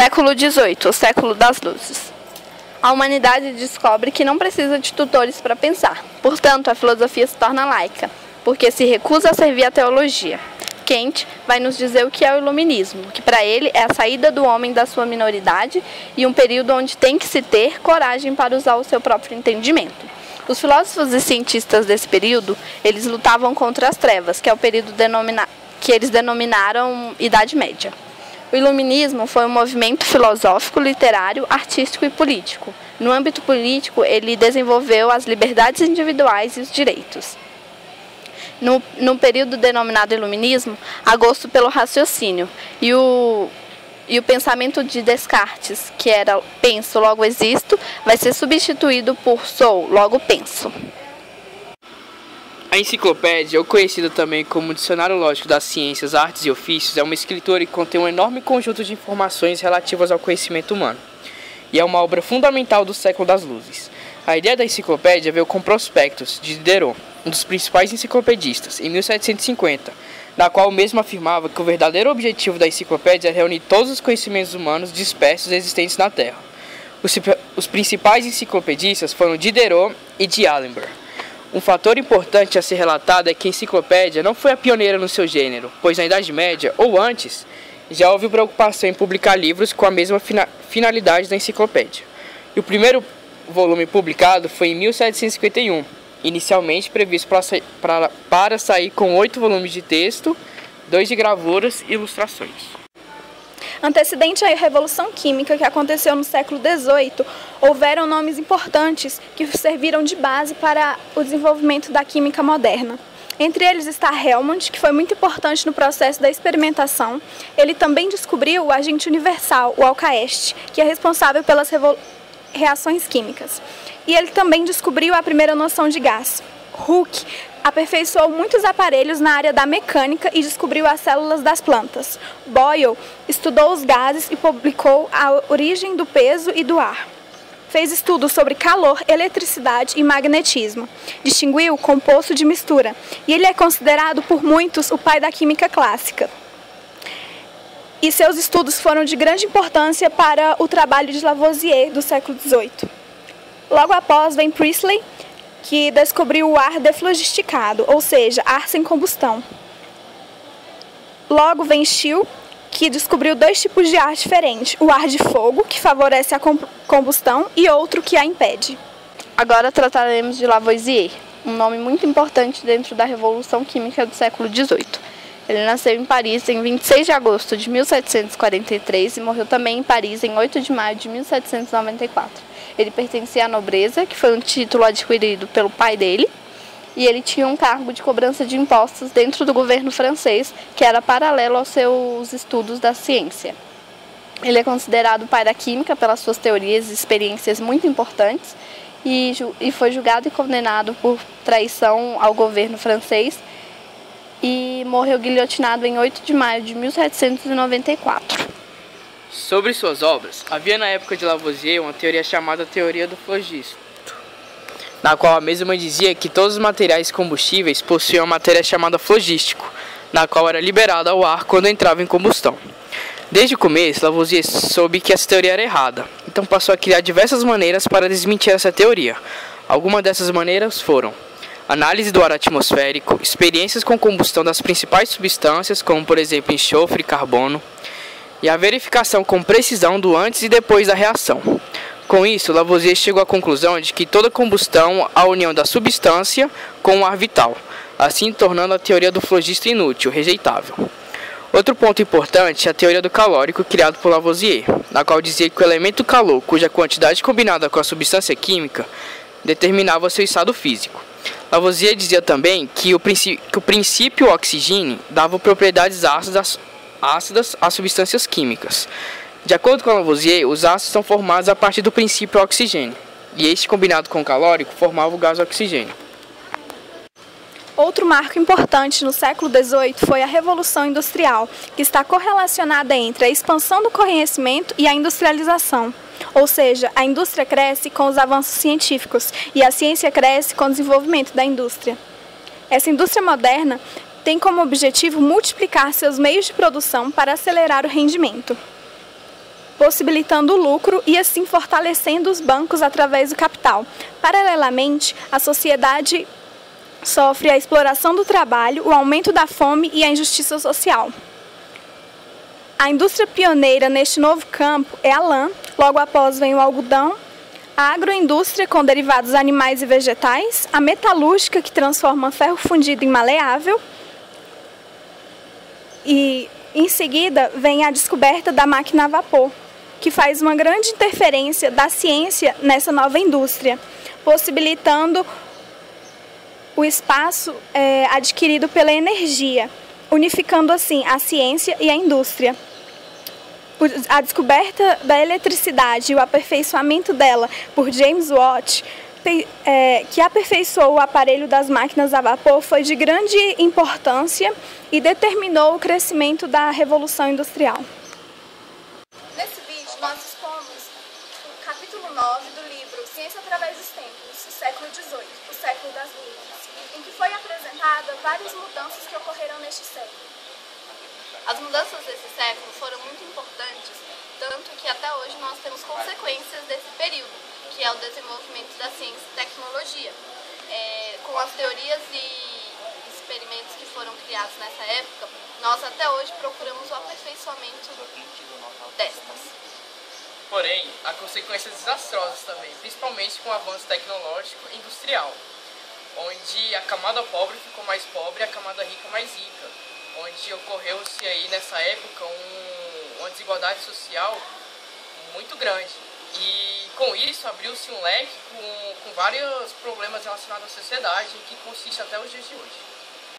Século XVIII, o século das luzes. A humanidade descobre que não precisa de tutores para pensar. Portanto, a filosofia se torna laica, porque se recusa a servir à teologia. Kant vai nos dizer o que é o iluminismo, que para ele é a saída do homem da sua minoridade e um período onde tem que se ter coragem para usar o seu próprio entendimento. Os filósofos e cientistas desse período, eles lutavam contra as trevas, que é o período que eles denominaram Idade Média. O iluminismo foi um movimento filosófico, literário, artístico e político. No âmbito político, ele desenvolveu as liberdades individuais e os direitos. No período denominado iluminismo, há gosto pelo raciocínio e o pensamento de Descartes, que era penso, logo existo, vai ser substituído por sou, logo penso. A enciclopédia, ou conhecida também como Dicionário Lógico das Ciências, Artes e Ofícios, é uma escritura que contém um enorme conjunto de informações relativas ao conhecimento humano, e é uma obra fundamental do século das luzes. A ideia da enciclopédia veio com prospectos de Diderot, um dos principais enciclopedistas, em 1750, na qual o mesmo afirmava que o verdadeiro objetivo da enciclopédia é reunir todos os conhecimentos humanos dispersos existentes na Terra. Os principais enciclopedistas foram Diderot e D'Alembert. Um fator importante a ser relatado é que a enciclopédia não foi a pioneira no seu gênero, pois na Idade Média, ou antes, já houve preocupação em publicar livros com a mesma finalidade da enciclopédia. E o primeiro volume publicado foi em 1751, inicialmente previsto para sair com 8 volumes de texto, 2 de gravuras e ilustrações. Antecedente à Revolução Química, que aconteceu no século XVIII, houveram nomes importantes que serviram de base para o desenvolvimento da química moderna. Entre eles está Helmont, que foi muito importante no processo da experimentação. Ele também descobriu o agente universal, o alcaeste, que é responsável pelas reações químicas. E ele também descobriu a primeira noção de gás. Hooke aperfeiçoou muitos aparelhos na área da mecânica e descobriu as células das plantas. Boyle estudou os gases e publicou a origem do peso e do ar. Fez estudos sobre calor, eletricidade e magnetismo. Distinguiu o composto de mistura. E ele é considerado por muitos o pai da química clássica. E seus estudos foram de grande importância para o trabalho de Lavoisier do século XVIII. Logo após vem Priestley, que descobriu o ar deflogisticado, ou seja, ar sem combustão. Logo vem Schill, que descobriu 2 tipos de ar diferentes, o ar de fogo, que favorece a combustão, e outro que a impede. Agora trataremos de Lavoisier, um nome muito importante dentro da Revolução Química do século XVIII. Ele nasceu em Paris em 26 de agosto de 1743 e morreu também em Paris em 8 de maio de 1794. Ele pertencia à nobreza, que foi um título adquirido pelo pai dele, e ele tinha um cargo de cobrança de impostos dentro do governo francês, que era paralelo aos seus estudos da ciência. Ele é considerado o pai da química pelas suas teorias e experiências muito importantes, e foi julgado e condenado por traição ao governo francês, e morreu guilhotinado em 8 de maio de 1794. Sobre suas obras, havia na época de Lavoisier uma teoria chamada teoria do flogisto, na qual a mesma dizia que todos os materiais combustíveis possuíam uma matéria chamada flogístico, na qual era liberada ao ar quando entrava em combustão. Desde o começo, Lavoisier soube que essa teoria era errada, então passou a criar diversas maneiras para desmentir essa teoria. Algumas dessas maneiras foram análise do ar atmosférico, experiências com combustão das principais substâncias, como por exemplo enxofre e carbono, e a verificação com precisão do antes e depois da reação. Com isso, Lavoisier chegou à conclusão de que toda combustão é a união da substância com o ar vital, assim tornando a teoria do flogista inútil, rejeitável. Outro ponto importante é a teoria do calórico criado por Lavoisier, na qual dizia que o elemento calor, cuja quantidade combinada com a substância química, determinava seu estado físico. Lavoisier dizia também que o princípio oxigênio dava propriedades ácidas às substâncias químicas. De acordo com Lavoisier, os ácidos são formados a partir do princípio oxigênio, e este combinado com o calórico formava o gás oxigênio. Outro marco importante no século XVIII foi a Revolução Industrial, que está correlacionada entre a expansão do conhecimento e a industrialização. Ou seja, a indústria cresce com os avanços científicos e a ciência cresce com o desenvolvimento da indústria. Essa indústria moderna tem como objetivo multiplicar seus meios de produção para acelerar o rendimento. possibilitando o lucro e assim fortalecendo os bancos através do capital. Paralelamente, a sociedade sofre a exploração do trabalho, o aumento da fome e a injustiça social. A indústria pioneira neste novo campo é a lã, logo após vem o algodão, a agroindústria com derivados animais e vegetais, a metalúrgica que transforma ferro fundido em maleável e em seguida vem a descoberta da máquina a vapor, que faz uma grande interferência da ciência nessa nova indústria, possibilitando o espaço adquirido pela energia, unificando assim a ciência e a indústria. A descoberta da eletricidade e o aperfeiçoamento dela por James Watt, que aperfeiçoou o aparelho das máquinas a vapor, foi de grande importância e determinou o crescimento da Revolução Industrial. Nesse vídeo, nós expomos o capítulo 9 do livro Ciência através dos Tempos, do século XVIII, o século das luzes, em que foi apresentada várias mudanças que ocorreram neste século. As mudanças desse século foram muito importantes, tanto que até hoje nós temos consequências desse período, que é o desenvolvimento da ciência e tecnologia. Com as teorias e experimentos que foram criados nessa época, nós até hoje procuramos o aperfeiçoamento destas. Porém, há consequências desastrosas também, principalmente com o avanço tecnológico e industrial, onde a camada pobre ficou mais pobre e a camada rica mais rica, onde ocorreu-se aí nessa época uma desigualdade social muito grande. E com isso abriu-se um leque com vários problemas relacionados à sociedade, que consiste até os dias de hoje.